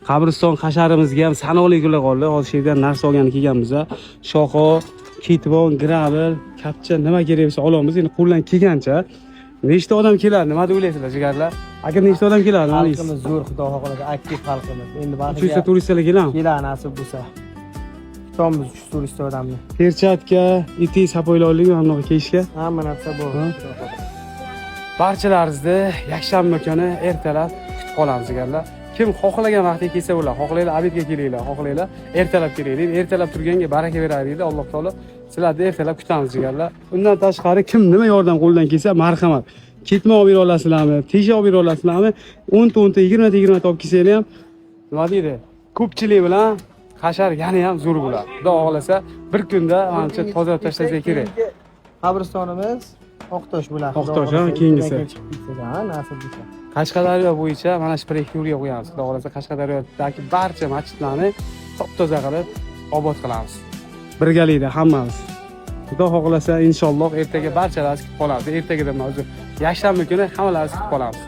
Qabriston hasharimizga ham sanoqli kunlar qoldi. Hozir shu yerdan narsa olgani kelganmiz. Shoxo, kitvon, gravel, kapcha nima kerak bo'lsa olamiz. Endi qo'ldan kelgancha. Nechta odam keladi? Nima deb o'ylaysizlar, jigarlar? Aka nechta odam keladi? Xalqimiz zo'r, Xudo xohlasa, aktiv xalqimiz. Endi Shu yerda turistlar keladi. keladi nasib bo'lsa. Kutamiz shu turist odamni. Perchatka, iti sapoylarlik va bunaqa kiyishga. Hamma narsa bor. Barchalaringizni yakshanba kuni ertalab kutib qolamiz jigarlar. Kim xohlagan vaqtga kelsa bo'ladi. Xohlaylar obedga kelinglar, xohlaylar ertalab kelinglar. Ertalab turganga baraka beradi deydi Alloh taolo. Sizlarni ertalab kutamiz jigarlar. Undan tashqari kim nima yordam qo'ldan kelsa marhamat. Ketma olib bera olasizlarmi? Tesha olib bera olasizlarmi? 10 ta 20 ta 20 ta olib kelsanglar ham nima deydi? Ko'pchilik bilan hashar yana ham zo'r bo'ladi. Xudo xohlasa bir kunda ancha tozalab tashlasak kerak. Qabristonimiz Oqtosh bo'ladi. Oqtosh, ha, keyingisi. Ha, nasib bo'lsa. Qashqadaryo bo'yicha mana shu proyektni yo'lga qo'yamiz. Xudo xohlasa Qashqadaryodagi barcha masjidlarni top-toza qilib obod qilamiz. Birgalikda hammamiz. Xudo xohlasa inshaalloh ertaga barchalarni kutib qolamiz. Ertaga emas, yakshanba kuni hammalaringizni kutib qolamiz.